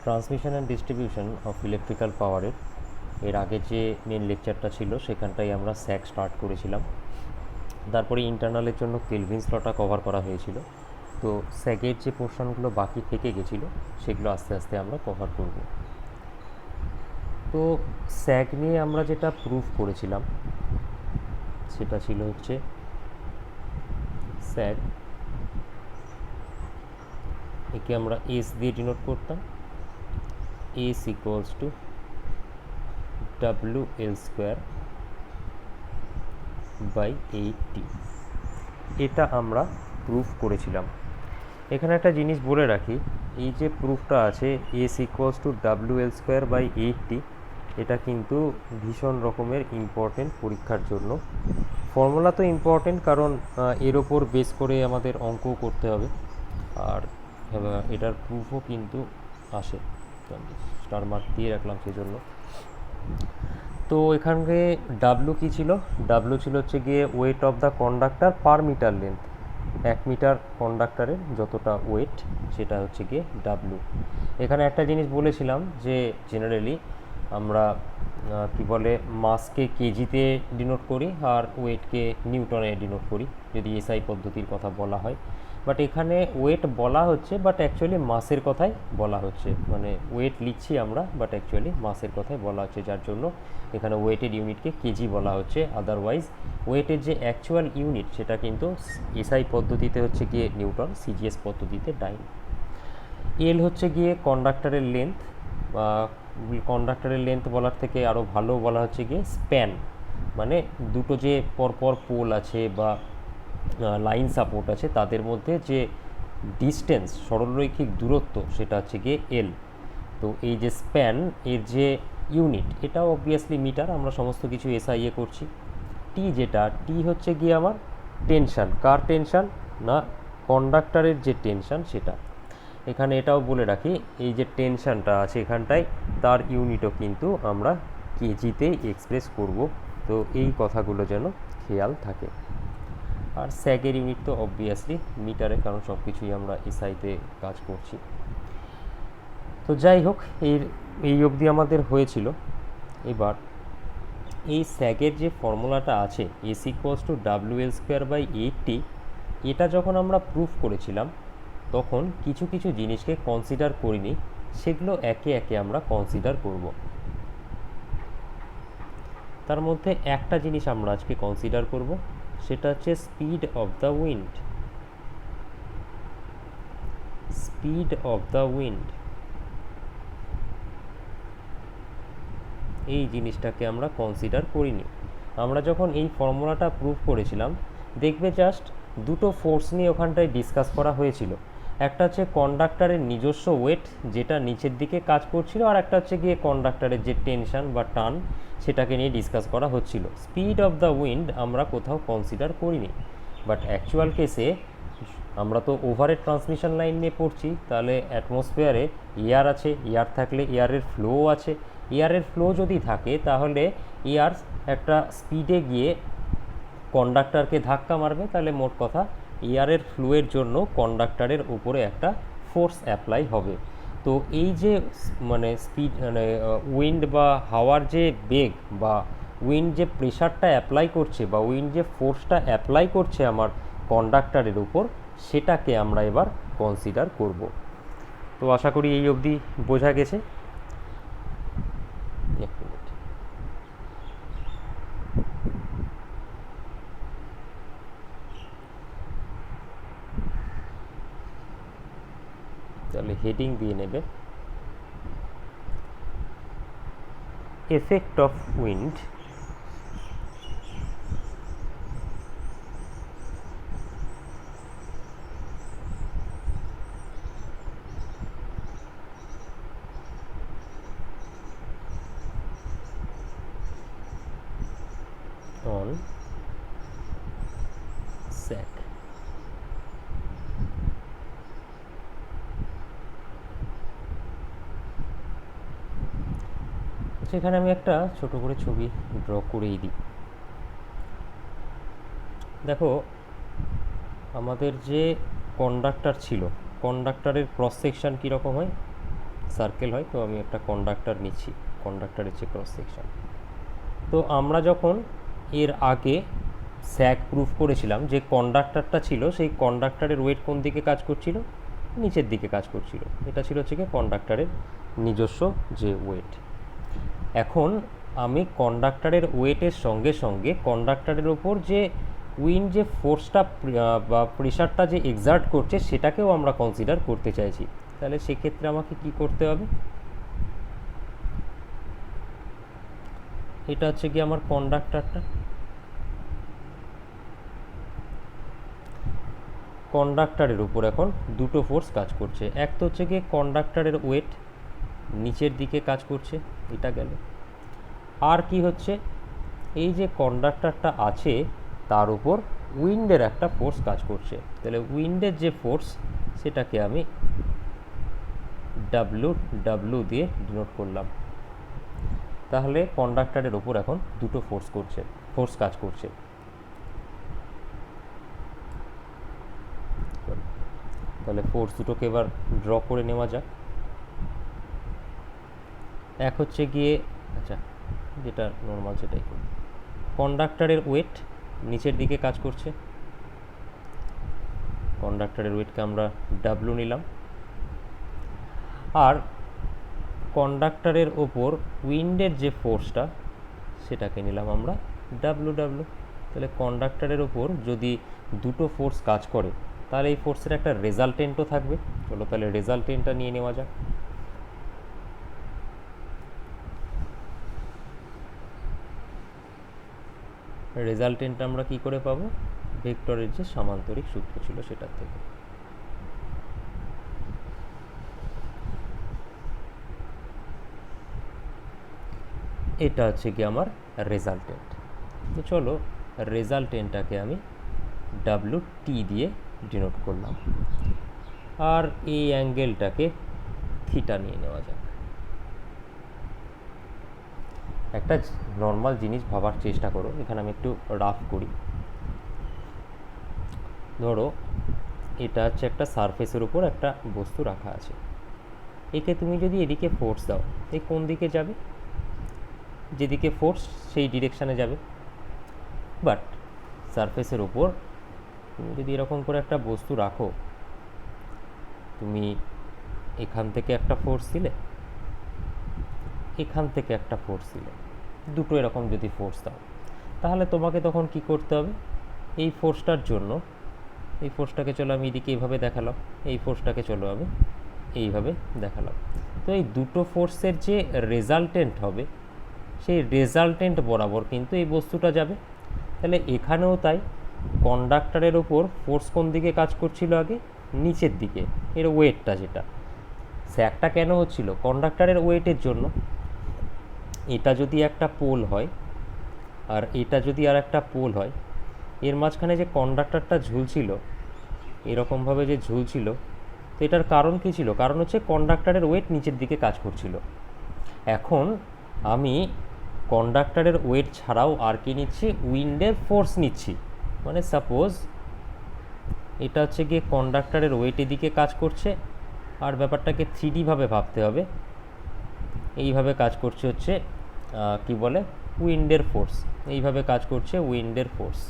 Transmission and distribution of electrical পাওয়ারের এর আগে যে মেন লেকচারটা ছিল সেখানটাই আমরা স্যাক স্টার্ট করেছিলাম। তারপরে ইন্টারনালের জন্য কেলভিনস লটা কভার করা হয়েছিল। তো স্যাকের যে পোর্শনগুলো বাকি থেকে গেছিলো সেগুলো আস্তে আস্তে আমরা কভার করব। তো স্যাক নিয়ে আমরা যেটা প্রুফ করেছিলাম সেটা ছিল হচ্ছে স্যাক, একে আমরা এস দিয়ে ডিনোট করতাম, S equals two WL² by 8T। এটা আমরা প্রুফ করেছিলাম। এখানে একটা জিনিস বলে রাখি, এই যে প্রুফটা আছে S equals two WL² by 8T, এটা কিন্তু ভীষণ রকমের ইম্পর্টেন্ট পরীক্ষার জন্য। ফর্মুলা তো ইম্পর্টেন্ট, কারণ এর ওপর বেস করে আমাদের অঙ্ক করতে হবে, আর এটার প্রুফও কিন্তু আসে। স্টার মার্ক দিয়ে রাখলাম সেজন্য। তো এখানে ডাব্লু কী ছিল? ডাব্লু ছিল হচ্ছে গিয়ে weight of the conductor per metre length. 1 metre কন্ডাক্টরের যতটা ওয়েট সেটা হচ্ছে গিয়ে ডাব্লু। এখানে একটা জিনিস বলেছিলাম যে জেনারেলি আমরা কি বলে মাসকে কেজিতে ডিনোট করি আর ওয়েটকে নিউটনে ডিনোট করি যদি এসআই পদ্ধতির কথা বলা হয়। বাট এখানে ওয়েট বলা হচ্ছে, বাট অ্যাকচুয়ালি মাসের কথাই বলা হচ্ছে। মানে ওয়েট লিখছি আমরা, বাট অ্যাকচুয়ালি মাসের কথাই বলা হচ্ছে, যার জন্য এখানে ওয়েটের ইউনিটকে কেজি বলা হচ্ছে। আদারওয়াইজ ওয়েটের যে অ্যাকচুয়াল ইউনিট সেটা কিন্তু এসআই পদ্ধতিতে হচ্ছে গিয়ে নিউটন, সিজিএস পদ্ধতিতে ডাইন। এল হচ্ছে গিয়ে কন্ডাক্টরের লেন্থ, কন্ডাক্টরের লেন্থ বলার থেকে আরও ভালো বলা হচ্ছে গিয়ে স্প্যান, মানে দুটো যে পরপর পোল আছে বা লাইন সাপোর্ট আছে তাদের মধ্যে যে ডিস্টেন্স, সরলরৈখিক দূরত্ব, সেটা হচ্ছে গিয়ে এল। তো এই যে স্প্যান এর যে ইউনিট এটাও অবভিয়াসলি মিটার, আমরা সমস্ত কিছু এসআইএ করছি। টি যেটা, টি হচ্ছে গিয়ে আমার টেনশান। কার টেনশান? না কন্ডাক্টরের যে টেনশান সেটা। এখানে এটাও বলে রাখি, এই যে টেনশানটা আছে এখানটায় তার ইউনিটও কিন্তু আমরা কেজিতেই এক্সপ্রেস করব। তো এই কথাগুলো যেন খেয়াল থাকে। আর স্যাগের ইউনিট তো অবভিয়াসলি মিটারে, কারণ সব কিছুই আমরা এসআইতে কাজ করছি। তো যাই হোক, এই অবধি আমাদের হয়েছিল। এবার এই স্যাগের যে ফর্মুলাটা আছে S equals two WL² by 8T, এটা যখন আমরা প্রুফ করেছিলাম তখন কিছু কিছু জিনিসকে কনসিডার করিনি, সেগুলো একে একে আমরা কনসিডার করব। তার মধ্যে একটা জিনিস আমরা আজকে কনসিডার করব, সেটা হচ্ছে speed of the wind. Speed of the wind, এই জিনিসটাকে আমরা কনসিডার করিনি। আমরা যখন এই ফর্মুলাটা প্রুফ করেছিলাম দেখবে জাস্ট দুটো ফোর্স নিয়ে ওখানটায় ডিসকাস করা হয়েছিল। একটা হচ্ছে কন্ডাক্টরের নিজস্ব ওয়েট যেটা নিচের দিকে কাজ করছিল, আর একটা হচ্ছে গিয়ে কন্ডাক্টরের যে টেনশন বা টান সেটাকে নিয়ে ডিসকাস করা হচ্ছিল। স্পিড অফ দ্য উইন্ড আমরা কোথাও কনসিডার করিনি। বাট অ্যাকচুয়াল কেসে আমরা তো ওভারের ট্রান্সমিশন লাইন নিয়ে পড়ছি, তাহলে অ্যাটমসফিয়ারে এয়ার আছে, এয়ার থাকলে এয়ারের ফ্লো আছে। এয়ারের ফ্লো যদি থাকে তাহলে এয়ার একটা স্পিডে গিয়ে কন্ডাক্টরকে ধাক্কা মারবে, তাহলে মোট কথা এয়ারের ফ্লোয়ের জন্য কন্ডাক্টরের উপরে একটা ফোর্স অ্যাপ্লাই হবে। তো এই যে মানে স্পিড মানে উইন্ড বা হাওয়ার যে বেগ বা উইন্ড যে প্রেশারটা অ্যাপ্লাই করছে বা উইন্ড যে ফোর্সটা অ্যাপ্লাই করছে আমার কন্ডাক্টরের উপর, সেটাকে আমরা এবার কনসিডার করব। তো আশা করি এই অবধি বোঝা গেছে। তাহলে হেডিং দিয়ে নেবে effect of wind on SAC। সেখানে আমি একটা ছোট করে ছবি ড্র করেই দিই। দেখো আমাদের যে কন্ডাক্টর ছিল, কন্ডাক্টরের ক্রস সেকশন কীরকম হয়? সার্কেল হয়, তো আমি একটা কন্ডাক্টর নিচ্ছি, কন্ডাক্টরের যে ক্রস সেকশন। তো আমরা যখন এর আগে স্যাগ প্রুফ করেছিলাম, যে কন্ডাক্টরটা ছিল সেই কন্ডাক্টরের ওয়েট কোন দিকে কাজ করছিল, নিচের দিকে কাজ করছিল। এটা ছিল হচ্ছে কি কন্ডাক্টরের নিজস্ব যে ওয়েট। এখন আমি কন্ডাক্টরের ওয়েটের সঙ্গে সঙ্গে কন্ডাক্টরের ওপর যে উইন্ড যে ফোর্সটা বা প্রেশারটা যে এক্সার্ট করছে সেটাকেও আমরা কনসিডার করতে চাইছি। তাহলে সেক্ষেত্রে আমাকে কি করতে হবে, এটা হচ্ছে কি আমার কন্ডাক্টরটা, কন্ডাক্টরের উপর এখন দুটো ফোর্স কাজ করছে। এক তো হচ্ছে গিয়ে কন্ডাক্টরের ওয়েট নিচের দিকে কাজ করছে, এটা গেল। আর কি হচ্ছে, এই যে কন্ডাক্টরটা আছে তার উপর উইন্ডের একটা ফোর্স কাজ করছে। তাহলে উইন্ডের যে ফোর্স সেটাকে আমি ডাব্লু দিয়ে ডিনোট করলাম। তাহলে কন্ডাক্টরের ওপর এখন দুটো ফোর্স কাজ করছে। তাহলে ফোর্স দুটোকে এবার ড্র করে নেওয়া যাক। এক হচ্ছে গিয়ে, আচ্ছা যেটা নর্মাল সেটাই করি, কন্ডাক্টরের ওয়েট নিচের দিকে কাজ করছে, কন্ডাক্টরের ওয়েটকে আমরা ডাব্লু নিলাম। আর কন্ডাক্টরের ওপর উইন্ডের যে ফোর্সটা সেটাকে নিলাম আমরা ডাব্লু। তাহলে কন্ডাক্টরের ওপর যদি দুটো ফোর্স কাজ করে তাহলে এই ফোর্সের একটা রেজাল্টেন্টও থাকবে। চলো তাহলে রেজাল্টেন্টটা নিয়ে নেওয়া যাক। রেজাল্টেন্ট আমরা কি করে পাবো, ভেক্টরের যে সামান্তরিক সূত্র ছিল সেটার থেকে। এটা হচ্ছে কি আমার রেজাল্টেন্ট। তো চলো রেজাল্টেন্টটাকে আমি ডাব্লু টি দিয়ে ডিনোট করলাম। আর এই অ্যাঙ্গেলটাকে থিটা নিয়ে নেওয়া যাক। একটা নর্মাল জিনিস ভাবার চেষ্টা করো, এখানে আমি একটু রাফ করি। ধরো এটা হচ্ছে একটা সারফেসের উপর একটা বস্তু রাখা আছে, একে তুমি যদি এদিকে ফোর্স দাও এই কোন দিকে যাবে, যেদিকে ফোর্স সেই ডিরেকশানে যাবে। বাট সারফেসের উপর তুমি যদি এরকম করে একটা বস্তু রাখো, তুমি এখান থেকে একটা ফোর্স দিলে, এখান থেকে একটা ফোর্স দিলে, দুটো এরকম যদি ফোর্স দাও, তাহলে তোমাকে তখন কি করতে হবে, এই ফোর্সটার জন্য এই ফোর্সটাকে চলো আমি এদিকে এইভাবে দেখালাম, এই ফোর্সটাকে চলো আমি এইভাবে দেখালাম। তো এই দুটো ফোর্সের যে রেজাল্টেন্ট হবে সেই রেজাল্টেন্ট বরাবর কিন্তু এই বস্তুটা যাবে। তাহলে এখানেও তাই, কন্ডাক্টরের ওপর ফোর্স কোন দিকে কাজ করছিল আগে, নিচের দিকে, এর ওয়েটটা যেটা, স্যাগটা কেন হচ্ছিল, কন্ডাক্টরের ওয়েটের জন্য। এটা যদি একটা পোল হয় আর এটা যদি আর একটা পোল হয়, এর মাঝখানে যে কন্ডাক্টরটা ঝুলছিল এরকমভাবে যে ঝুলছিল, তো এটার কারণ কী ছিল, কারণ হচ্ছে কন্ডাক্টরের ওয়েট নিচের দিকে কাজ করছিল। এখন আমি কন্ডাক্টরের ওয়েট ছাড়াও আর কি নিচ্ছি, উইন্ডের ফোর্স নিচ্ছি। মানে সাপোজ এটা হচ্ছে গিয়ে কন্ডাক্টরের ওয়েট এদিকে কাজ করছে, আর ব্যাপারটাকে 3D ভাবে ভাবতে হবে। এইভাবে কাজ করছে হচ্ছে কি বলে, উইন্ডের ফোর্স, এইভাবে কাজ করছে উইন্ডের ফোর্স।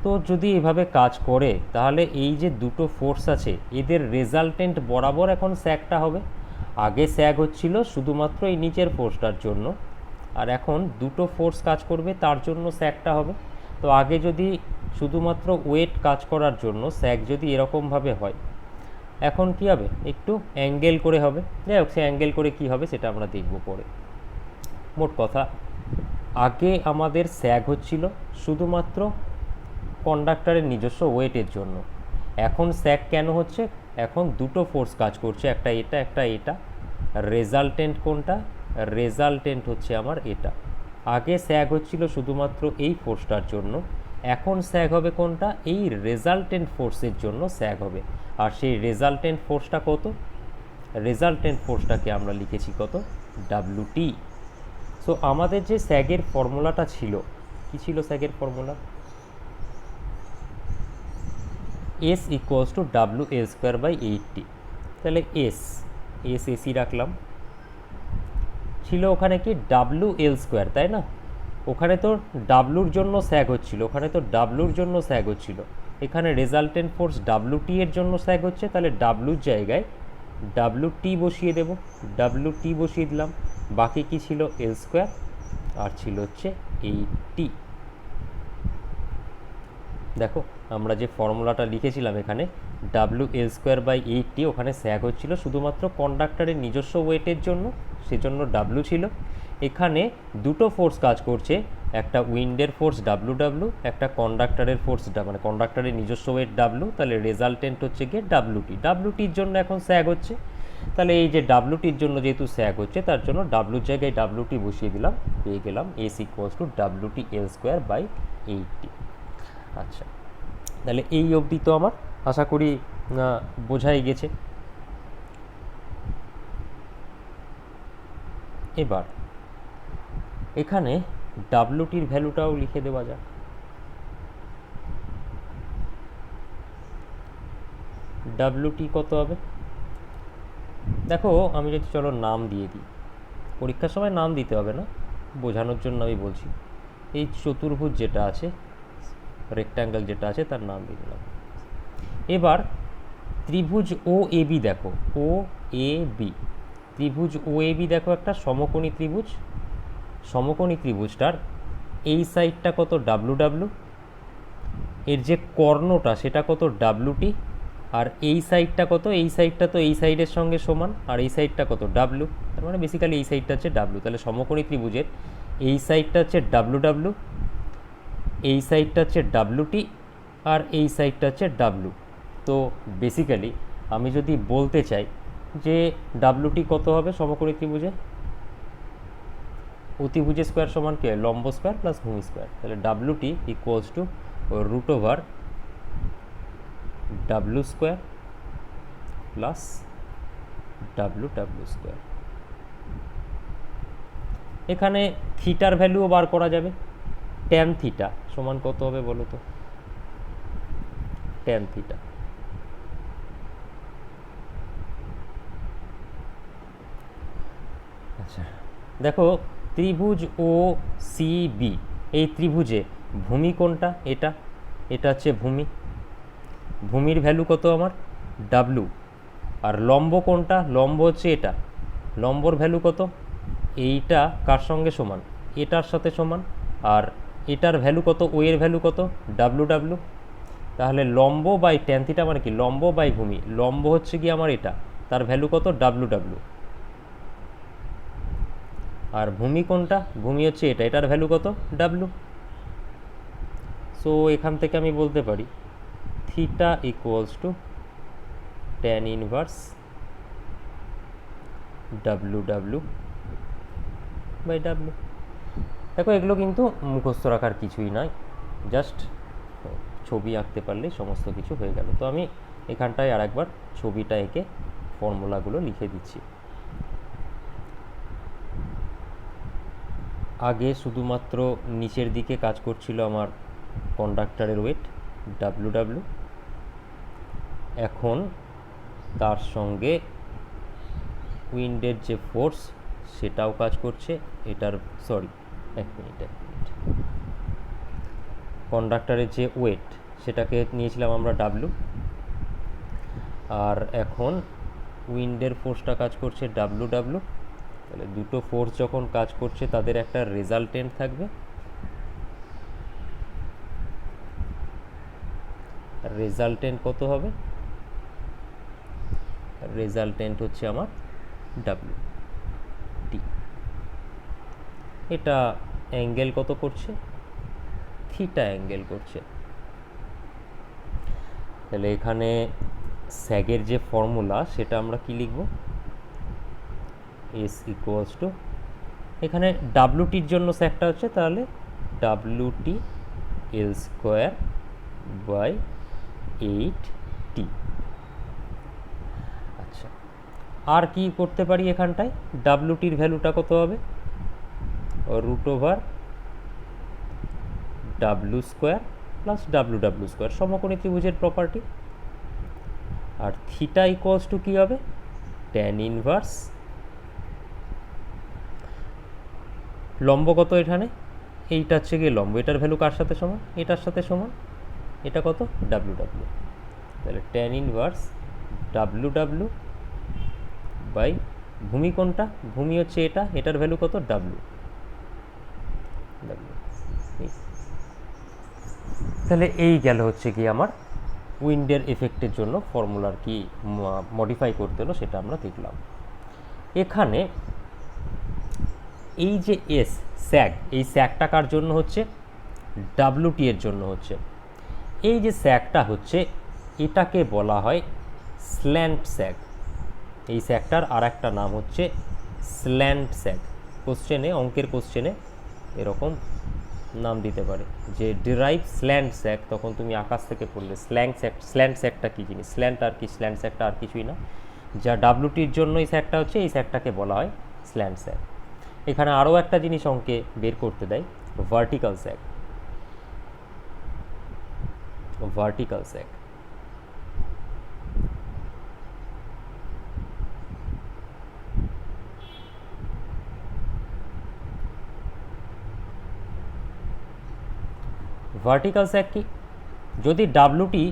তো যদি এভাবে কাজ করে তাহলে এই যে দুটো ফোর্স আছে এদের রেজাল্টেন্ট বরাবর এখন স্যাগটা হবে। আগে স্যাগ হচ্ছিল শুধুমাত্র এই নিচের ফোর্সটার জন্য, আর এখন দুটো ফোর্স কাজ করবে তার জন্য স্যাগটা হবে। তো আগে যদি শুধুমাত্র ওয়েট কাজ করার জন্য স্যাগ যদি এরকমভাবে হয়, এখন কি হবে, একটু অ্যাঙ্গেল করে হবে। যাই হোক, সে অ্যাঙ্গেল করে কি হবে সেটা আমরা দেখব পরে। মোট কথা, আগে আমাদের স্যাগ হচ্ছিল শুধুমাত্র কন্ডাক্টরের নিজস্ব ওয়েটের জন্য, এখন স্যাগ কেন হচ্ছে, এখন দুটো ফোর্স কাজ করছে, একটা এটা একটা এটা। রেজাল্টেন্ট কোনটা, রেজাল্টেন্ট হচ্ছে আমার এটা। আগে স্যাগ হচ্ছিল শুধুমাত্র এই ফোর্সটার জন্য, এখন স্যাগ হবে কোনটা, এই রেজাল্টেন্ট ফোর্সের জন্য স্যাগ হবে। আর সেই রেজাল্টেন্ট ফোর্সটা কত, রেজাল্টেন্ট ফোর্সটাকে আমরা লিখেছি কত, ডাব্লুটি। সো আমাদের যে স্যাগের ফর্মুলাটা ছিল, কি ছিল স্যাগের ফর্মুলা, S = WL² / 8T। তাহলে S এস এসি রাখলাম, ছিল ওখানে কি ডাব্লু এল স্কোয়ার, তাই না? ওখানে তো ডাব্লুর জন্য স্যাগ হচ্ছিল, ওখানে তো ডাব্লুর জন্য স্যাগ হচ্ছিল, এখানে রেজাল্টেন্ট ফোর্স ডাব্লু টি এর জন্য স্যাগ হচ্ছে, তাহলে ডাব্লুর জায়গায় ডাব্লু টি বসিয়ে দেব, ডাব্লু টি বসিয়ে দিলাম। বাকি কি ছিল? এল স্কোয়ার, আর ছিল হচ্ছে এই টি। দেখো আমরা যে ফর্মুলাটা লিখেছিলাম এখানে W L square by eight T, ওখানে স্যাগ হচ্ছিল শুধুমাত্র কন্ডাক্টরের নিজস্ব ওয়েটের জন্য, সেজন্য ডাব্লু ছিল। এখানে দুটো ফোর্স কাজ করছে, একটা উইন্ডের ফোর্স ডাব্লু ডাব্লু, একটা কন্ডাক্টরের ফোর্স মানে কন্ডাক্টরের নিজস্ব ওয়েট ডাব্লু, তাহলে রেজাল্টেন্ট হচ্ছে গিয়ে ডাব্লুটি। ডাব্লুটির জন্য এখন স্যাগ হচ্ছে, তাহলে এই যে ডাব্লুটির জন্য যেহেতু স্যাগ হচ্ছে তার জন্য ডাব্লুর জায়গায় ডাব্লুটি বসিয়ে দিলাম, পেয়ে গেলাম S equals to WT L square by eight T. আচ্ছা, তাহলে এই অবধি তো আমার আশা করি বোঝাই গেছে। এবার এখানে ডাব্লুটির ভ্যালুটাও লিখে দেওয়া যাক। ডাব্লুটি কত হবে? দেখো আমি যদি চলো নাম দিয়ে দিই, পরীক্ষার সময় নাম দিতে হবে না, বোঝানোর জন্য আমি বলছি। এই চতুর্ভুজ যেটা আছে, রেক্ট্যাঙ্গেল যেটা আছে তার নাম দিয়ে দিলাম। এবার ত্রিভুজ ও এ বি দেখো, ও এ বি, ত্রিভুজ ও এ বি দেখো একটা সমকোণী ত্রিভুজ। সমকোণী ত্রিভুজটার এই সাইডটা কত? ডাব্লু ডাব্লু, এর যে কর্ণটা সেটা কত? ডাব্লুটি, আর এই সাইডটা কত? এই সাইডটা তো এই সাইডের সঙ্গে সমান, আর এই সাইডটা কত? ডাব্লু। তার মানে বেসিক্যালি এই সাইডটা হচ্ছে ডাব্লু। তাহলে সমকোণী ত্রিভুজের এই সাইডটা হচ্ছে ডাব্লু ডাব্লু, এই সাইডটা হচ্ছে ডাব্লুটি, আর এই সাইডটা হচ্ছে ডাব্লু। তো বেসিক্যালি আমি যদি বলতে চাই যে ডাব্লুটি কত হবে সমকোণী ত্রিভুজে, অতিভুজের স্কোয়ার সমান কি হয়? লম্ব স্কোয়ার প্লাস ভূমি স্কোয়ার। তাহলে WT equals to root over W square plus W W square. এখানে থিটার ভ্যালুও বার করা যাবে। ট্যান থিটা সমান কত হবে বলো তো? ট্যান থিটা, আচ্ছা দেখো ত্রিভুজ ও সি বি, এই ত্রিভুজে ভূমি কোনটা? এটা, এটা হচ্ছে ভূমি, ভূমির ভ্যালু কত আমার? ডাব্লু। আর লম্ব কোনটা? লম্ব হচ্ছে এটা, লম্বর ভ্যালু কত? এইটা কার সঙ্গে সমান? এটার সাথে সমান। আর এটার ভ্যালু কত? ও এর ভ্যালু কত? W W. তাহলে লম্ব বাই ট্যান থিটা মানে কি? লম্ব বাই ভূমি। লম্ব হচ্ছে কি আমার এটা, তার ভ্যালু কত? W W. আর ভূমি কোনটা? ভূমি হচ্ছে এটা, এটার ভ্যালু কত? ডাব্লু। সো এখান থেকে আমি বলতে পারি theta equals to tan inverse W W by W. দেখো এগুলো কিন্তু মুখস্থ রাখার কিছুই নয়, জাস্ট ছবি আঁকতে পারলেই সমস্ত কিছু হয়ে গেল। তো আমি এখানটায় আরেকবার ছবিটা এঁকে ফর্মুলাগুলো লিখে দিচ্ছি। আগে শুধুমাত্র নিচের দিকে কাজ করছিল আমার কন্ডাক্টরের ওয়েট ডাব্লু ডাব্লু, এখন তার সঙ্গে উইন্ডের যে ফোর্স সেটাও কাজ করছে। এটার এক মিনিট কন্ডাক্টরের যে ওয়েট সেটাকে নিয়েছিলাম আমরা ডাব্লু, আর এখন উইন্ডের ফোর্সটা কাজ করছে ডাব্লু ডাব্লু। তাহলে দুটো ফোর্স যখন কাজ করছে তাদের একটা রেজাল্টেন্ট থাকবে, রেজাল্টেন্ট কত হবে? রেজাল্টেন্ট হচ্ছে আমার ডাব্লু টি। এটা অ্যাঙ্গেল কত করছে? থিটা অ্যাঙ্গেল করছে। তাহলে এখানে স্যাগের যে ফর্মুলা সেটা আমরা কি লিখব? এস ইকুয়ালস টু, এখানে ডাব্লুটির জন্য স্যাগটা হচ্ছে তাহলে ডাব্লুটি L square by eight T. আচ্ছা, আর কি করতে পারি এখানটায়? ডাব্লুটির ভ্যালুটা কত হবে? Root over W square plus W W square, সমকোণী ত্রিভুজের প্রপার্টি। আর থিটা ইকুয়ালস টু কী হবে? ট্যান ইনভার্স লম্ব কত এখানে, এইটা হচ্ছে গিয়ে লম্ব, এটার ভ্যালু কার সাথে সমান, এটার সাথে সমান, এটা কত ডাব্লু ডাব্লু, তাহলে tan inverse W W by ভূমি কোনটা, ভূমি হচ্ছে এটা, এটার ভ্যালু কত ডাব্লু ডাব্লু। তাহলে এই গেল হচ্ছে কি আমার উইন্ডের এফেক্টের জন্য ফর্মুলার কি মডিফাই করতে হলো সেটা আমরা দেখলাম। এখানে এই যে এস স্যাগ, এই স্যাগটা কার জন্য হচ্ছে, ডাব্লুটি এর জন্য হচ্ছে। এই যে স্যাগটা হচ্ছে এটাকে বলা হয় স্ল্যান্ট স্যাগ, এই স্যাগটার আর একটা নাম হচ্ছে স্ল্যান্ট স্যাগ। কোশ্চেনে, অঙ্কের কোশ্চেনে এরকম নাম দিতে পারে যে ডিরাইভ স্ল্যান্ট স্যাগ, তখন তুমি আকাশ থেকে পড়লে স্ল্যান্ট স্যাগটা কী জিনিস, স্ল্যান্ট আর কি, স্ল্যান্ট স্যাগটা আর কিছুই না, যা ডাব্লুটির জন্য এই স্যাগটা হচ্ছে, এই স্যাগটাকে বলা হয় স্ল্যান্ট স্যাগ। এখানে আরও একটা জিনিস অঙ্কে বের করতে দেয়, ভার্টিক্যাল স্যাগ, ভার্টিক্যাল স্যাগ। ভার্টিক্যাল স্যাগ কি, যদি ডাব্লুটি,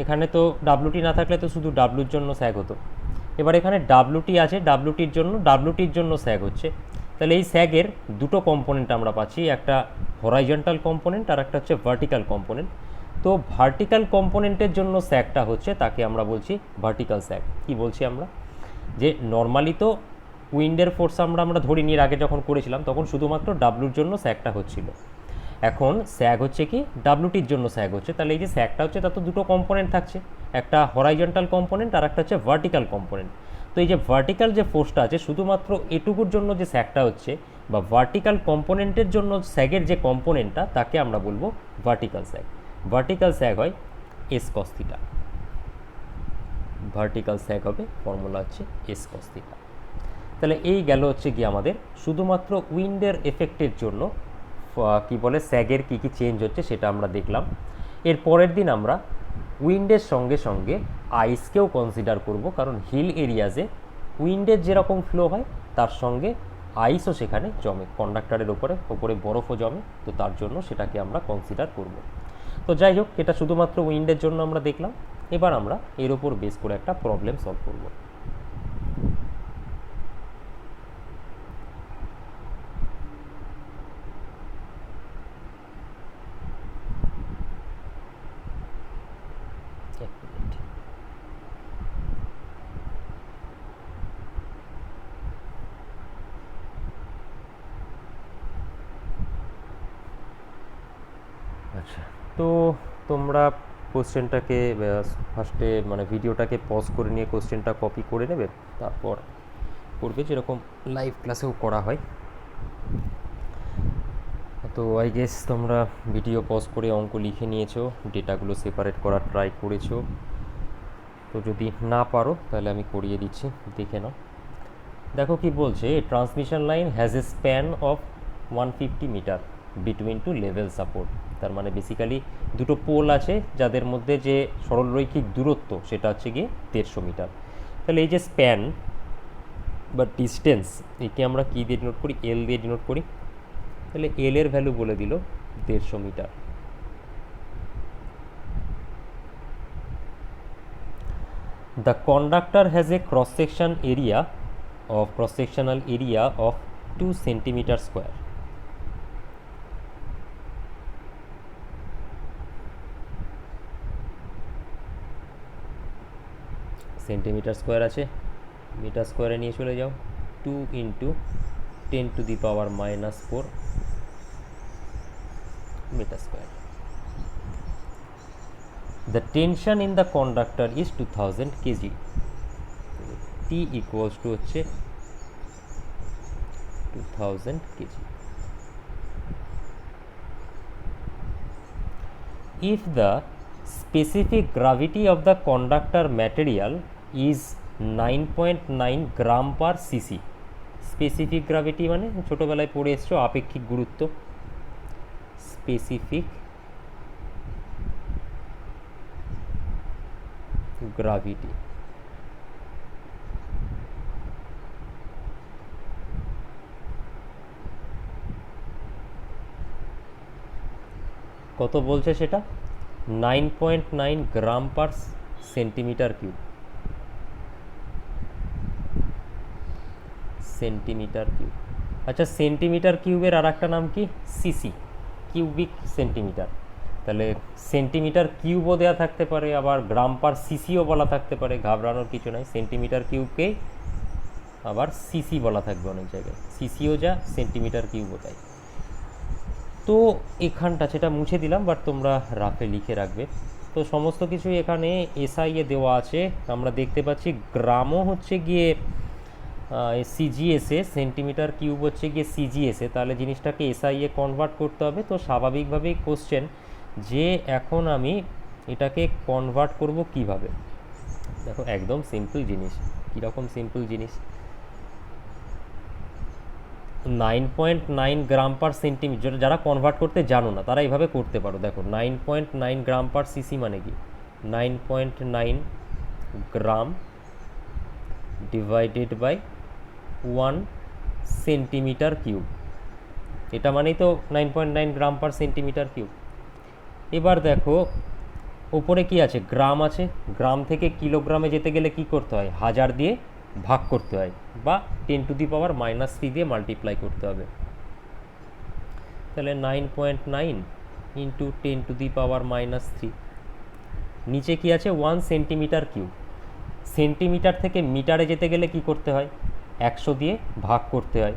এখানে তো ডাব্লুটি না থাকলে তো শুধু ডাব্লুর জন্য স্যাগ হতো, এবার এখানে ডাব্লুটি আছে, ডাব্লুটির জন্য স্যাগ হচ্ছে, তাহলে এই স্যাগের দুটো কম্পোনেন্ট আমরা পাচ্ছি, একটা হরাইজন্টাল কম্পোনেন্ট আর একটা হচ্ছে ভার্টিক্যাল কম্পোনেন্ট। তো ভার্টিক্যাল কম্পোনেন্টের জন্য স্যাগটা হচ্ছে, তাকে আমরা বলছি ভার্টিক্যাল স্যাগ। কি বলছি আমরা, যে নর্মালি তো উইন্ডের ফোর্স আমরা ধরে নিয়ে আগে যখন করেছিলাম তখন শুধুমাত্র ডাব্লুর জন্য স্যাগটা হচ্ছিল, এখন স্যাগ হচ্ছে কি ডাব্লুটির জন্য স্যাগ হচ্ছে, তাহলে এই যে স্যাগটা হচ্ছে তার তো দুটো কম্পোনেন্ট থাকছে, একটা হরাইজন্টাল কম্পোনেন্ট আর একটা হচ্ছে ভার্টিক্যাল কম্পোনেন্ট। তো এই যে ভার্টিক্যাল যে ফোর্সটা আছে শুধুমাত্র এটুকুর জন্য যে স্যাগটা হচ্ছে, বা ভার্টিক্যাল কম্পোনেন্টের জন্য স্যাগের যে কম্পোনেন্টটা, তাকে আমরা বলবো ভার্টিক্যাল স্যাগ। ভার্টিক্যাল স্যাগ হয় এস কস থিটা, ভার্টিক্যাল স্যাগ হবে, ফর্মুলা হচ্ছে এস কস থিটা। তাহলে এই গেল হচ্ছে কি আমাদের শুধুমাত্র উইন্ডের এফেক্টের জন্য কি বলে স্যাগের কী কী চেঞ্জ হচ্ছে সেটা আমরা দেখলাম। এর পরের দিন আমরা উইন্ডের সঙ্গে সঙ্গে আইসকেও কনসিডার করব, কারণ হিল এরিয়াজে উইন্ডের যেরকম ফ্লো হয় তার সঙ্গে আইসও সেখানে জমে, কন্ডাক্টরের ওপরে বরফও জমে, তো তার জন্য সেটাকে আমরা কনসিডার করব। তো যাই হোক, এটা শুধুমাত্র উইন্ডের জন্য আমরা দেখলাম। এবার আমরা এর ওপর বেস করে একটা প্রবলেম সলভ করব। আচ্ছা, তো তোমরা কোশ্চেনটাকে ফার্স্টে মানে ভিডিওটাকে পজ করে নিয়ে কোশ্চেনটা কপি করে নেবে, তারপর করবে যেরকম লাইভ ক্লাসেও করা হয়। তো আই গেস তোমরা ভিডিও পজ করে অঙ্ক লিখে নিয়েছো, ডেটাগুলো সেপারেট করার ট্রাই করেছো। তো যদি না পারো তাহলে আমি করিয়ে দিচ্ছি, দেখে নাও। দেখো কি বলছে, transmission line has a span of 150 meter between two level support. তার মানে বেসিক্যালি দুটো পোল আছে যাদের মধ্যে যে সরলরৈখিক দূরত্ব সেটা হচ্ছে গিয়ে 150 মিটার। তাহলে এই যে স্প্যান বা ডিস্টেন্স, একে আমরা কী দিয়ে ডিনোট করি, এল দিয়ে ডিনোট করি। তাহলে এল এর ভ্যালু বলে দিল 150 metre. The conductor has a cross-sectional area of 2 centimeter square. Centimetre square আছে, মিটার স্কোয়ারে নিয়ে চলে যাও, 2 into 10 to the power minus 4 meter square. The tension in the conductor is 2000 kg. T equals to হচ্ছে 2000 kg. If the specific gravity of the conductor material is 9.9 gram per CC. Specific gravity মানে ছোটোবেলায় পড়ে এসছো আপেক্ষিক গুরুত্ব, specific gravity. কত বলছে সেটা? 9.9 gram per centimetre cube. Centimetre cube. আচ্ছা, সেন্টিমিটার কিউবের আর একটা নাম কি? CC, cubic centimetre. তাহলে সেন্টিমিটার কিউবও দেওয়া থাকতে পারে, আবার গ্রাম পার সিসিও বলা থাকতে পারে, ঘাবড়ানোর কিছু নাই। সেন্টিমিটার কিউবকেই আবার সিসি বলা থাকবে অনেক জায়গায়, সিসিও যা সেন্টিমিটার কিউবও তাই। তো এখানটা সেটা মুছে দিলাম, বাট তোমরা রাফে লিখে রাখবে। তো সমস্ত কিছুই এখানে এসআইএ দেওয়া আছে। আমরা দেখতে পাচ্ছি গ্রামও হচ্ছে গিয়ে সিজিএসএ, সেন্টিমিটার কিউব হচ্ছে গিয়ে সিজিএসএ। তাহলে জিনিসটাকে এসআইএ কনভার্ট করতে হবে। তো স্বাভাবিকভাবেই কোশ্চেন যে এখন আমি এটাকে কনভার্ট করব কিভাবে। দেখো একদম সিম্পল জিনিস। কীরকম সিম্পল জিনিস? 9.9 গ্রাম পার সেন্টিমিটার, যারা কনভার্ট করতে জানো না তারা এইভাবে করতে পারো। দেখো 9.9 গ্রাম পার সিসি মানে কি? 9.9 গ্রাম ডিভাইডেড বাই 1 সেন্টিমিটার কিউব, এটা মানেই তো 9.9 গ্রাম পার সেন্টিমিটার কিউব। এবার দেখো ওপরে কি আছে? গ্রাম আছে। গ্রাম থেকে কিলোগ্রামে যেতে গেলে কি করতে হয়? 1000 দিয়ে ভাগ করতে হয়, বা 10⁻³ দিয়ে মাল্টিপ্লাই করতে হবে। তাহলে 9.9 ইন্টু 10⁻³ নিচে কি আছে? 1 সেন্টিমিটার কিউব। সেন্টিমিটার থেকে মিটারে যেতে গেলে কি করতে হয়? 100 দিয়ে ভাগ করতে হয়,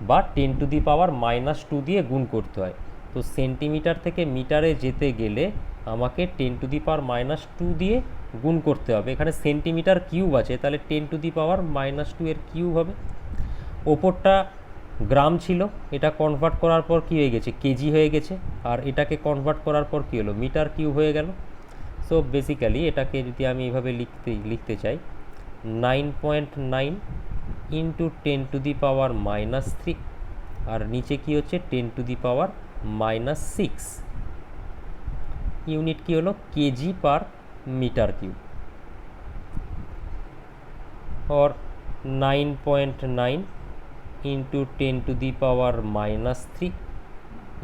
বা 10⁻² দিয়ে গুণ করতে হয়। তো সেন্টিমিটার থেকে মিটারে যেতে গেলে আমাকে 10⁻² দিয়ে গুণ করতে হবে। এখানে সেন্টিমিটার কিউব আছে, তাহলে 10⁻² এর কিউব হবে। ওপরটা গ্রাম ছিল, এটা কনভার্ট করার পর কী হয়ে গেছে? কেজি হয়ে গেছে। আর এটাকে কনভার্ট করার পর কী হলো? মিটার কিউব হয়ে গেল। সো বেসিক্যালি এটাকে যদি আমি এইভাবে লিখতে চাই, 9.9 ইন্টু 10⁻³ আর নিচে কি হচ্ছে? 10⁻⁻6। ইউনিট কি হলো? KG per metre cube. और 9.9 इंटू 10⁻³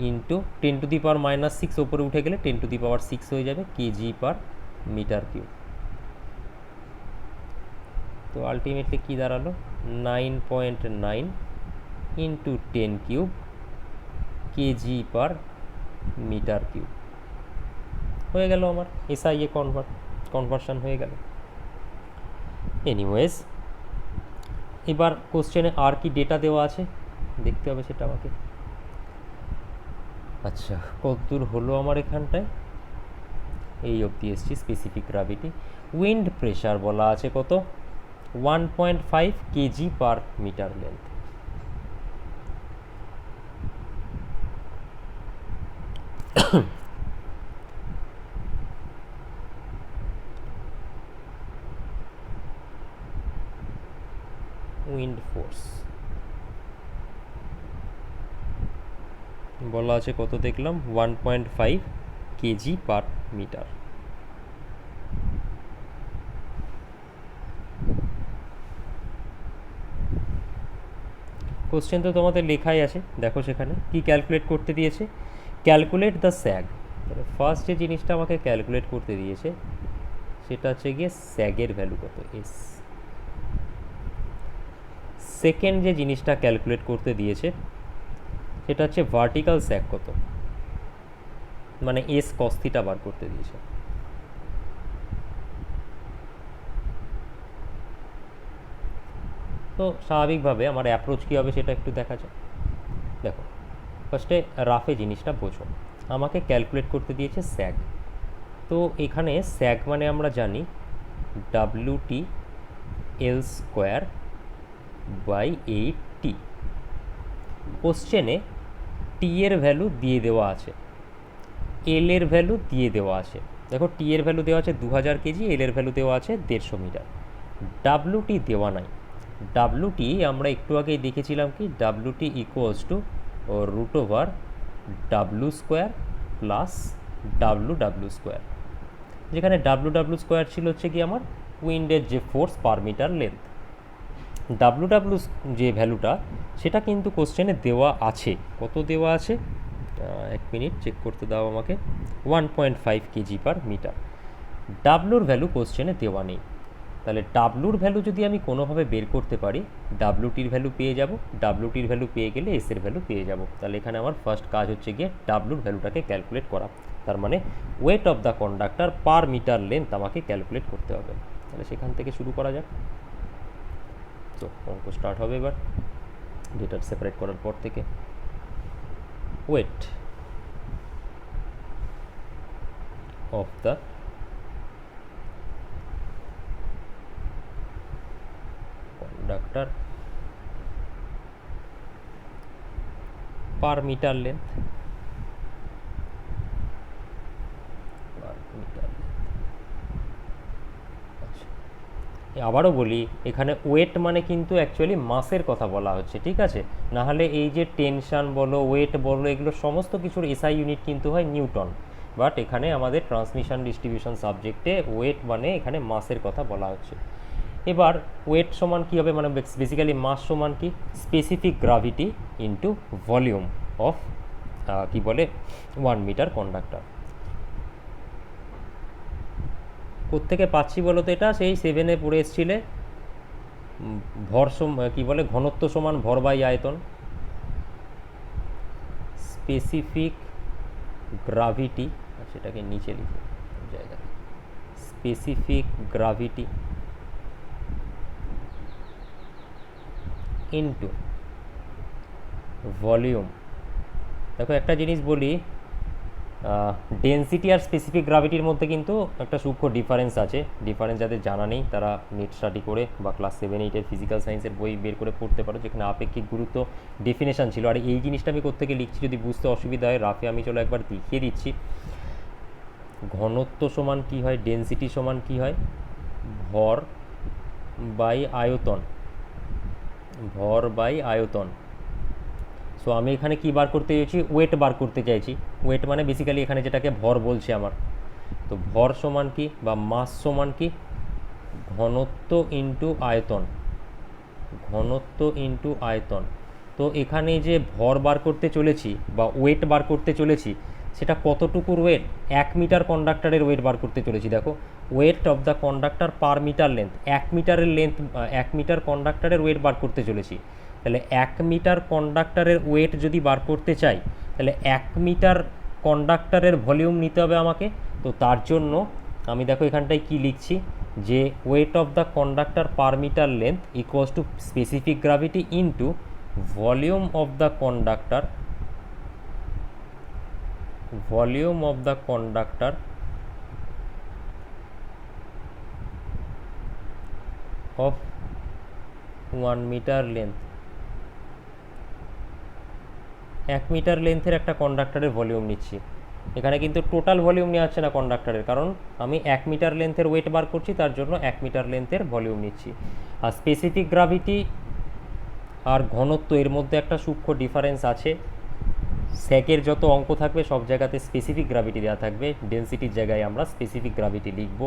इंटू 10⁻6 ওপরে উঠে গেলে 10⁻6 হয়ে যাবে কেজি পার মিটার কিউব। তো আলটিমেটলি কি দাঁড়ালো? 9.9 into 10 cube KG per metre cube হয়ে গেল আমার এসআইএ কনভার্সন হয়ে গেল। এনিওয়েজ, এবার কোশ্চেনে আর কি ডেটা দেওয়া আছে দেখতে হবে সেটা আমাকে। আচ্ছা, কতদূর হলো আমার এখানটায়? এই অবধি এসছি। স্পেসিফিক গ্র্যাভিটি, উইন্ড প্রেশার বলা আছে কত? 1.5 KG per metre length. Wind force বলা আছে কত দেখলাম? 1.5 কেজি পার মিটার। কোশ্চেন তো তোমাদের লেখাই আছে, দেখো সেখানে কি ক্যালকুলেট করতে দিয়েছে। Calculate the sag. তাহলে ফার্স্ট যে জিনিসটা আমাকে ক্যালকুলেট করতে দিয়েছে সেটা হচ্ছে গিয়ে স্যাগের ভ্যালু কত, এস। সেকেন্ড যে জিনিসটা ক্যালকুলেট করতে দিয়েছে সেটা হচ্ছে ভার্টিক্যাল স্যাগ কত, মানে এস কস থিটা বার করতে দিয়েছে। তো স্বাভাবিকভাবে আমার অ্যাপ্রোচ কী হবে সেটা একটু দেখা যায়। দেখো ফার্স্টে রাফে জিনিসটা বোঝো। আমাকে ক্যালকুলেট করতে দিয়েছে স্যাগ। তো এখানে স্যাগ মানে আমরা জানি WT L²/8T। কোশ্চেনে টি এর ভ্যালু দিয়ে দেওয়া আছে, এল এর ভ্যালু দিয়ে দেওয়া আছে। দেখো টি এর ভ্যালু দেওয়া আছে 2000 কেজি, এল এর ভ্যালু দেওয়া আছে 150 মিটার। WT দেওয়া নাই। WT আমরা একটু আগেই দেখেছিলাম কি, WT equals to √W² plus WW², যেখানে WW² ছিল হচ্ছে কি আমার উইন্ডের যে force per metre length. WW যে ভ্যালুটা সেটা কিন্তু কোশ্চেনে দেওয়া আছে। কত দেওয়া আছে? এক মিনিট চেক করতে দাও আমাকে। 1.5 কেজি পার মিটার। ডাব্লুর ভ্যালু কোশ্চেনে দেওয়া নেই, তাহলে ডাব্লুর ভ্যালু যদি আমি কোনোভাবে বের করতে পারি, ডাব্লুটির ভ্যালু পেয়ে যাব, ডাব্লুটির ভ্যালু পেয়ে গেলে এসের ভ্যালু পেয়ে যাব। তাহলে এখানে আমার ফার্স্ট কাজ হচ্ছে গিয়ে ডাব্লুর ভ্যালুটাকে ক্যালকুলেট করা, তার মানে weight of the conductor per metre length আমাকে ক্যালকুলেট করতে হবে। তাহলে সেখান থেকে শুরু করা যাক। তো অঙ্ক স্টার্ট হবে এবার, ডেটা সেপারেট করার পর থেকে। Wait of the conductor per meter length, আবারও বলি এখানে ওয়েট মানে কিন্তু অ্যাকচুয়ালি মাসের কথা বলা হচ্ছে, ঠিক আছে? না হলে এই যে টেনশন বলো, ওয়েট বলো, এগুলো সমস্ত কিছুর এসআই ইউনিট কিন্তু হয় নিউটন, বাট এখানে আমাদের ট্রান্সমিশন ডিস্ট্রিবিউশন সাবজেক্টে ওয়েট মানে এখানে মাসের কথা বলা হচ্ছে। এবার ওয়েট সমান কী হবে, মানে বেসিক্যালি মাস সমান কি, specific gravity into volume of কি বলে 1 মিটার কন্ডাক্টর। কোত্থেকে পাচ্ছি বলো তো এটা? সেই 7-এ পড়ে এসছিলে, ভর কি বলে ঘনত্ব সমান ভর বাই আয়তন, স্পেসিফিক গ্রাভিটি, সেটাকে নিচে লিখে জায়গায়, স্পেসিফিক গ্রাভিটি ইন্টু ভলিউম। দেখো একটা জিনিস বলি, ডেন্সিটি আর স্পেসিফিক গ্রাভিটির মধ্যে কিন্তু একটা সূক্ষ্ম ডিফারেন্স আছে। ডিফারেন্স যাদের জানা নেই তারা নেট স্টাডি করে বা ক্লাস 7-8-এর ফিজিক্যাল সায়েন্সের বই বের করে পড়তে পারো, যেখানে আপেক্ষিক গুরুত্ব ডেফিনেশন ছিল। আর এই জিনিসটা আমি কোত্থেকে লিখছি যদি বুঝতে অসুবিধা হয়, রাফে আমি চলো একবার দেখিয়ে দিচ্ছি। ঘনত্ব সমান কি হয়, ডেন্সিটি সমান কি হয়, ভর বাই আয়তন, ভর বাই আয়তন। সো আমি এখানে কি বার করতে চাইছি, ওয়েট বার করতে চাইছি। ওয়েট মানে বেসিক্যালি এখানে যেটাকে ভর বলছে আমার, তো ভর সমান কি বা মাস সমান কি, ঘনত্ব ইন্টু আয়তন, ঘনত্ব ইন্টু আয়তন। তো এখানে যে ভর বার করতে চলেছি বা ওয়েট বার করতে চলেছি, সেটা কতটুকুর ওয়েট, 1 মিটার কন্ডাক্টরের ওয়েট বার করতে চলেছি। দেখো weight of the conductor per metre length, 1 মিটারের লেন্থ, 1 মিটার কন্ডাক্টরের ওয়েট বার করতে চলেছি। তাহলে 1 মিটার কন্ডাক্টরের ওয়েট যদি বার করতে চাই, তাহলে 1 মিটার কন্ডাক্টরের ভলিউম নিতে হবে আমাকে। তো তার জন্য আমি দেখো এখানটায় কি লিখছি, যে weight of the conductor per metre length equals to specific gravity into volume of the conductor, volume of the conductor of 1 metre length. 1 metre লেন্থের একটা কন্ডাক্টরের ভলিউম নিচ্ছি। এখানে কিন্তু টোটাল ভলিউম নেওয়া হচ্ছে না কন্ডাক্টরের, কারণ আমি 1 মিটার লেন্থের ওয়েট বার করছি, তার জন্য 1 মিটার লেন্থের ভলিউম নিচ্ছি। আর স্পেসিফিক গ্রাভিটি আর ঘনত্ব এর মধ্যে একটা সূক্ষ্ম ডিফারেন্স আছে। স্যাকের যত অঙ্ক থাকবে সব জায়গাতে স্পেসিফিক গ্রাভিটি দেওয়া থাকবে, ডেন্সিটির জায়গায় আমরা স্পেসিফিক গ্রাভিটি লিখব।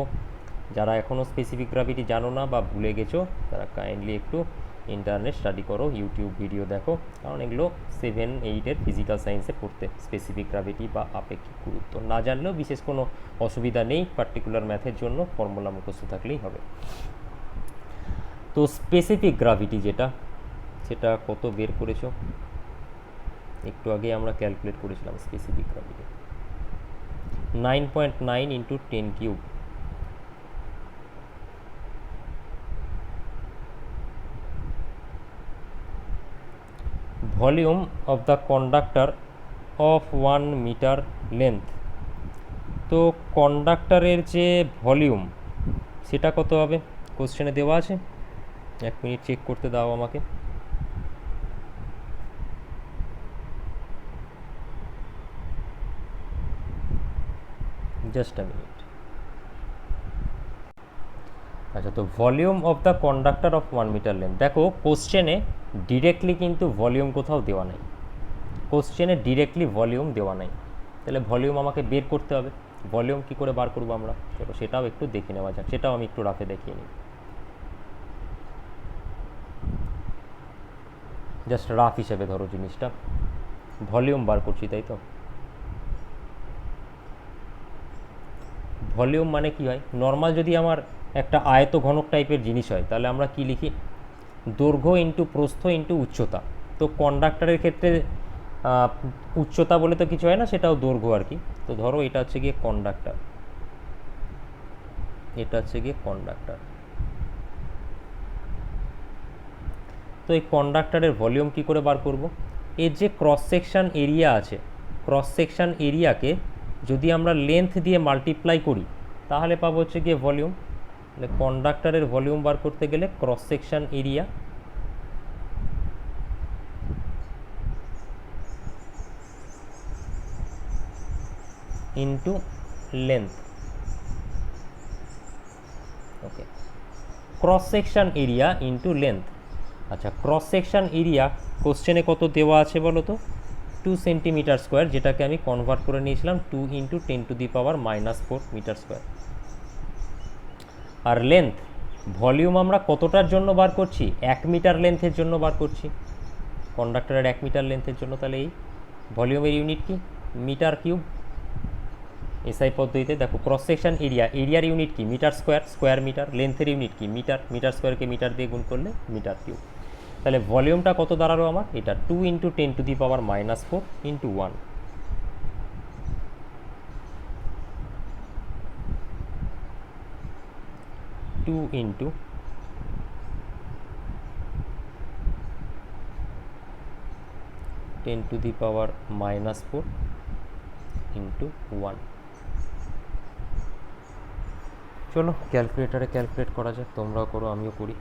যারা এখনও স্পেসিফিক গ্রাভিটি জানো না বা ভুলে গেছো, তারা কাইন্ডলি একটু ইন্টারনেট স্টাডি করো, ইউটিউব ভিডিও দেখো, কারণ এগুলো 7-8-এর ফিজিক্যাল সায়েন্সে পড়তে। স্পেসিফিক গ্রাভিটি বা আপেক্ষিক গুরুত্ব না জানলেও বিশেষ কোনো অসুবিধা নেই, পার্টিকুলার ম্যাথের জন্য ফর্মুলা মুখস্থ থাকলেই হবে। তো স্পেসিফিক গ্রাভিটি যেটা, সেটা কত বের করেছো, একটু আগে আমরা ক্যালকুলেট করেছিলাম specific gravity 9.9 into 10 cube. Volume of the conductor of 1 metre length. তো কন্ডাক্টরের যে ভলিউম সেটা কত হবে, কোশ্চেনে দেওয়া আছে। 1 মিনিট চেক করতে দাও আমাকে। Just a minute. আচ্ছা, তো volume of the conductor of 1 metre length. দেখো কোশ্চেনে ডিরেক্টলি কিন্তু ভলিউম কোথাও দেওয়া নাই, কোশ্চেনে ডিরেক্টলি ভলিউম দেওয়া নাই, তাহলে ভলিউম আমাকে বের করতে হবে। ভলিউম কি করে বার করবো আমরা, চলো সেটাও একটু দেখে নেওয়া যাক, সেটাও আমি একটু রাফে দেখিয়ে নিই। জাস্ট রাফ হিসেবে ধরো জিনিসটা, ভলিউম বার করছি তাই তো। ভলিউম মানে কি হয়, নর্মাল যদি আমার একটা আয়ত ঘনক টাইপের জিনিস হয় তাহলে আমরা কি লিখি, দৈর্ঘ্য ইন্টু প্রস্থ ইন্টু উচ্চতা। তো কন্ডাক্টরের ক্ষেত্রে উচ্চতা বলে তো কিছু হয় না, সেটাও দৈর্ঘ্য আর কি। তো ধরো এটা হচ্ছে গিয়ে কন্ডাক্টর, এটা হচ্ছে গিয়ে কন্ডাক্টর। তো এই কন্ডাক্টরের ভলিউম কি করে বার করব, এর যে ক্রস সেকশন এরিয়া আছে, ক্রস সেকশন এরিয়াকে যদি আমরা লেন্থ দিয়ে মাল্টিপ্লাই করি তাহলে পাবো হচ্ছে গিয়ে ভলিউম। তাহলে কন্ডাক্টরের ভলিউম বার করতে গেলে cross section area into length. Okay, cross section area into length. আচ্ছা, ক্রস সেকশন এরিয়া কোশ্চেনে কত দেওয়া আছে বলো তো, 2 সেন্টিমিটার স্কোয়ার, যেটাকে আমি কনভার্ট করে নিয়েছিলাম 2 ইন্টু 10⁻⁻⁴ মিটার স্কোয়ার। আর লেন্থ, ভলিউম আমরা কতটার জন্য বার করছি, 1 মিটার লেন্থের জন্য বার করছি, কন্ডাক্টরের 1 মিটার লেন্থের জন্য। তাহলে এই ভলিউমের ইউনিট কি, মিটার কিউব। এসআই পদ্ধতিতে দেখো ক্রস সেকশন এরিয়া, এরিয়ার ইউনিট কি মিটার স্কোয়ার, স্কোয়ার মিটার, লেন্থের ইউনিট কি মিটার, মিটার স্কোয়ারকে মিটার দিয়ে গুণ করলে মিটার কিউব। তাহলে ভলিউমটা কত দাঁড়ালো আমার, এটা 2 into 10⁻⁻⁴ into 1। Two into 10⁻⁻⁴ into 1। চলো ক্যালকুলেটারে ক্যালকুলেট করা যাক, তোমরাও করো আমিও করি।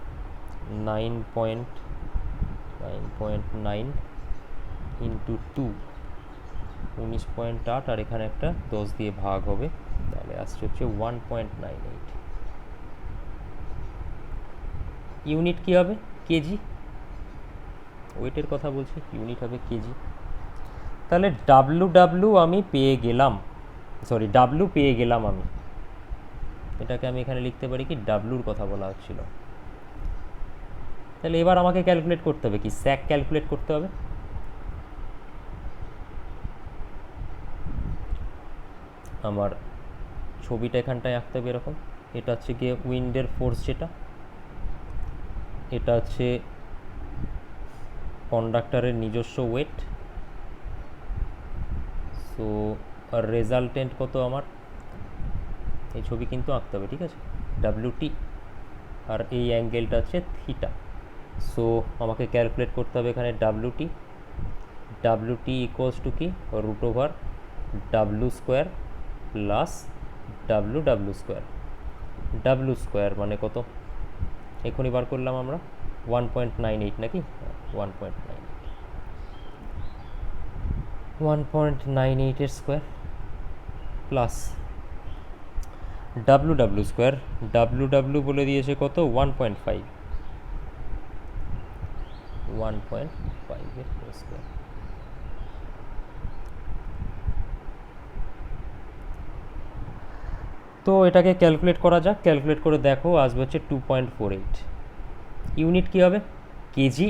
9.9 ইন্টু 2 19.8, আর এখানে একটা 10 দিয়ে ভাগ হবে, তাহলে আসছে হচ্ছে 1.98। ইউনিট কি হবে, কেজি, ওয়েটের কথা বলছি, ইউনিট হবে কেজি। তাহলে ডাব্লু আমি পেয়ে গেলাম, সরি ডাব্লু পেয়ে গেলাম আমি, এটাকে আমি এখানে লিখতে পারি কি ডাব্লুর কথা বলা হচ্ছিল। তাহলে এবার আমাকে ক্যালকুলেট করতে হবে কি, স্যাক ক্যালকুলেট করতে হবে। আমার ছবিটা এখানটায় আঁকতে হবে এরকম, এটা হচ্ছে গিয়ে উইন্ডের ফোর্স, যেটা এটা হচ্ছে কন্ডাক্টরের নিজস্ব ওয়েট। সো রেজাল্টেন্ট কত আমার, এই ছবি কিন্তু আঁকতে হবে, ঠিক আছে, ডাব্লিউটি, আর এই অ্যাঙ্গেলটা হচ্ছে থিটা। সো আমাকে ক্যালকুলেট করতে হবে এখানে ডাব্লিউটি ইকুয়ালস টু কি, √over W square plus W square. W square মানে কত, এখনই বার করলাম আমরা 1.98 নাকি, 1.98 square plus W square, W বলে দিয়েছে কত 1.5 এর স্কোয়ার। তো এটাকে ক্যালকুলেট করা যাক, ক্যালকুলেট করে দেখো আসবে হচ্ছে 2.48। ইউনিট কী হবে, কেজি,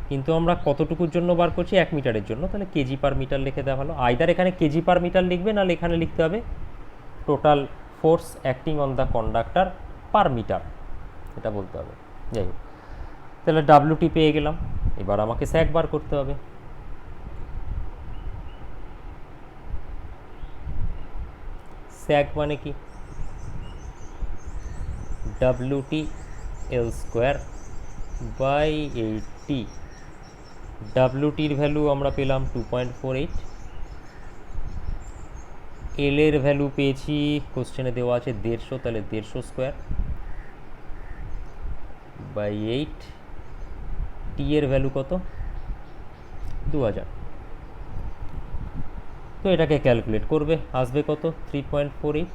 কিন্তু আমরা কতটুকুর জন্য বার করছি, 1 মিটারের জন্য, তাহলে কেজি পার মিটার লিখে দেওয়া হলো। আইদার এখানে কেজি পার মিটার লিখবে, নাহলে এখানে লিখতে হবে total force acting on the conductor per meter, এটা বলতে হবে। যাই হোক, তাহলে ডাব্লুটি পেয়ে গেলাম, এবার আমাকে স্যাক বার করতে হবে। স্যাক মানে কি, ডাব্লুটি এল স্কোয়ার বাই 80। ডাব্লুটির ভ্যালু আমরা পেলাম 2.48, এল এর ভ্যালু পেয়েছি, কোশ্চেনে দেওয়া আছে 150, তাহলে 150 স্কোয়ার বাই 8। টি এর ভ্যালু কত, 2000। তো এটাকে ক্যালকুলেট করবে, আসবে কত 3.48।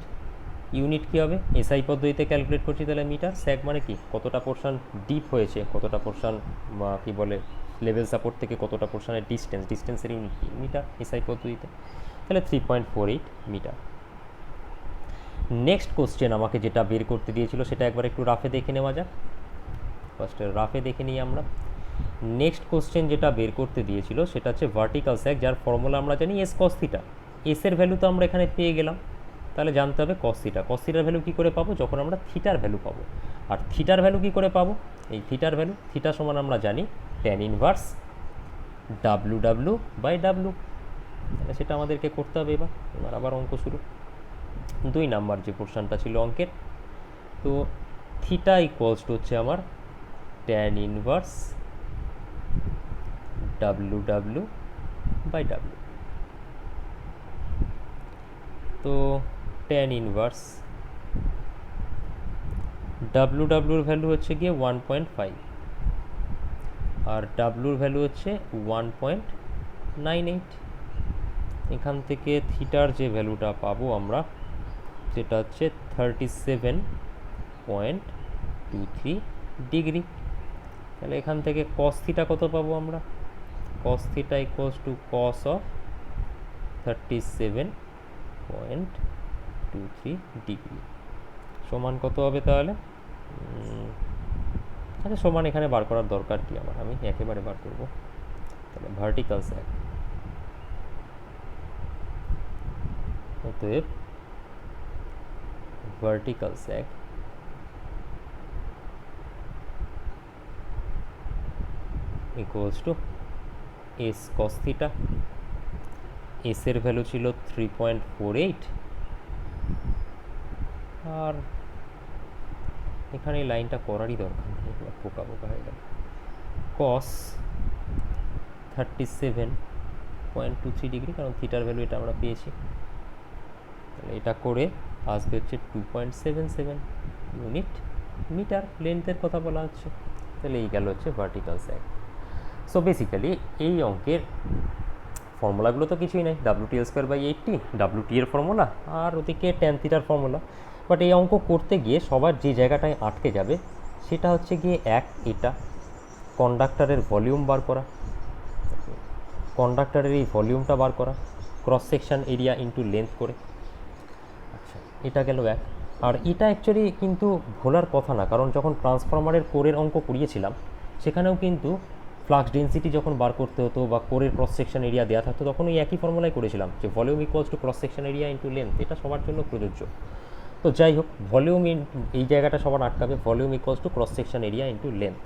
ইউনিট কী হবে, এসআই পদ্ধতিতে ক্যালকুলেট করছি, তাহলে মিটার। স্যাক মানে কি, কতটা পোর্শন ডিপ হয়েছে, কতটা পোর্শন কি বলে লেভেল সাপোর্ট থেকে কতটা পোর্শনের ডিস্টেন্সের ইউনিট কি, মিটার, এসআই পদ্ধতিতে। তাহলে 3.48 মিটার। নেক্সট কোশ্চেন আমাকে যেটা বের করতে দিয়েছিল সেটা একবার একটু রাফে দেখে নেওয়া যাক। ফার্স্টে রাফে দেখে নিই আমরা। নেক্সট কোশ্চেন যেটা বের করতে দিয়েছিল সেটা হচ্ছে ভার্টিক্যাল স্যাক, যার ফর্মুলা আমরা জানি এস কস থিটা। এস এর ভ্যালু তো আমরা এখানে পেয়ে গেলাম, তাহলে জানতে হবে কস থিটা। কস থিটার ভ্যালু কী করে পাবো? যখন আমরা থিটার ভ্যালু পাবো। আর থিটার ভ্যালু কী করে পাবো? এই থিটার ভ্যালু, থিটা সমান আমরা জানি tan inverse W W by W. তাহলে সেটা আমাদেরকে করতে হবে। এবার আবার অঙ্ক শুরু। 2 নাম্বার যে পোর্শনটা ছিল অঙ্কের, তো থিটা ইকুয়ালস টু হচ্ছে আমার tan inverse W W by W. তো ট্যান ইনভার্স ডাব্লু ডাব্লুর ভ্যালু হচ্ছে গিয়ে 1.5 আর ডাব্লুর ভ্যালু হচ্ছে 1.98। এখান থেকে থিটার যে ভ্যালুটা পাবো আমরা সেটা হচ্ছে 37.23 ডিগ্রি। তাহলে এখান থেকে কস থিটা কত পাবো আমরা? Cos theta equals to cos of 37.23 degree সমান কত হবে তাহলে? আচ্ছা, সমান এখানে বার করার দরকার কি আমার, আমি একেবারে বার করব। তাহলে ভার্টিক্যাল স্যাগ, অতএব vertical sag equals to S cos theta. S এর ভ্যালু ছিল 3.48 আর এখানে এই লাইনটা করারই দরকার নেই, পোকা পোকা হয়ে গেল। কস 37.23 ডিগ্রি, কারণ থিটার ভ্যালু এটা আমরা পেয়েছি। তাহলে এটা করে আসবে হচ্ছে 2.77 ইউনিট মিটার। লেন্থের কথা বলা হচ্ছে। তাহলে এই গেল হচ্ছে ভার্টিক্যাল স্যাগ। সো বেসিক্যালি এই অঙ্কের ফর্মুলাগুলো তো কিছুই নাই, WTL²/80 WT এর ফর্মুলা আর ওদিকে ট্যান থিটার ফর্মুলা। বাট এই অঙ্ক করতে গিয়ে সবার যে জায়গাটায় আটকে যাবে সেটা হচ্ছে গিয়ে এটা কন্ডাক্টরের ভলিউম বার করা, কন্ডাক্টরের এই ভলিউমটা বার করা cross section area into length করে। আচ্ছা, এটা গেল এক। আর এটা অ্যাকচুয়ালি কিন্তু ভোলার কথা না, কারণ যখন ট্রান্সফরমারের কোরের অঙ্ক করিয়েছিলাম সেখানেও কিন্তু ফ্লাক্স ডেন্সিটি যখন বার করতে হতো বা কোরের ক্রস সেকশন এরিয়া দেওয়া থাকতো তখন ওই একই ফর্মুলাই করেছিলাম যে volume equals to cross section area into length. এটা সবার জন্য প্রযোজ্য। তো যাই হোক, ভলিউম এই জায়গাটা সবার আটকাবে, volume equals to cross section area into length.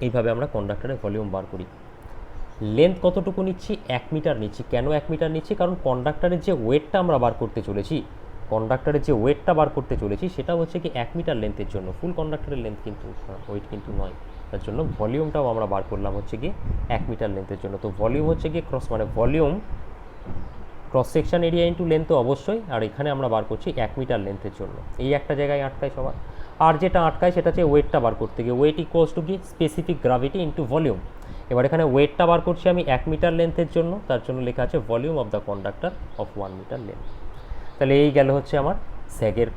এইভাবে আমরা কন্ডাক্টরের ভলিউম বার করি। লেন্থ কতটুকু নিচ্ছি? 1 মিটার নিচ্ছি। কেন 1 মিটার নিচ্ছি? কারণ কন্ডাক্টরের যে ওয়েটটা আমরা বার করতে চলেছি, কন্ডাক্টরের যে ওয়েটটা বার করতে চলেছি সেটা হচ্ছে কি 1 মিটার লেন্থের জন্য। ফুল কন্ডাক্টরের লেন্থ কিন্তু ওয়েট কিন্তু নয়। তার জন্য ভলিউমটাও আমরা বার করলাম হচ্ছে গিয়ে 1 মিটার লেন্থের জন্য। তো ভলিউম হচ্ছে গিয়ে volume cross section area into length তো অবশ্যই, আর এখানে আমরা বার করছি 1 মিটার লেন্থের জন্য। এই একটা জায়গায় আটকায় সবার। আর যেটা আটকায় সেটা হচ্ছে ওয়েটটা বার করতে গিয়ে। ওয়েট ইকুয়ালস টু কি? Specific gravity into volume. এবার এখানে ওয়েটটা বার করছি আমি 1 মিটার লেন্থের জন্য, তার জন্য লেখা আছে volume of the conductor of 1 metre length. তাহলে এই গেল হচ্ছে আমার স্যাগের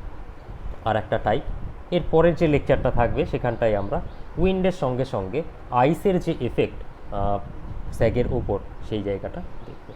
আর একটা টাইপ। এর পরের যে লেকচারটা থাকবে সেখানটায় আমরা উইন্ডের সঙ্গে সঙ্গে আইসের যে এফেক্ট স্যাগের ওপর সেই জায়গাটা দেখব।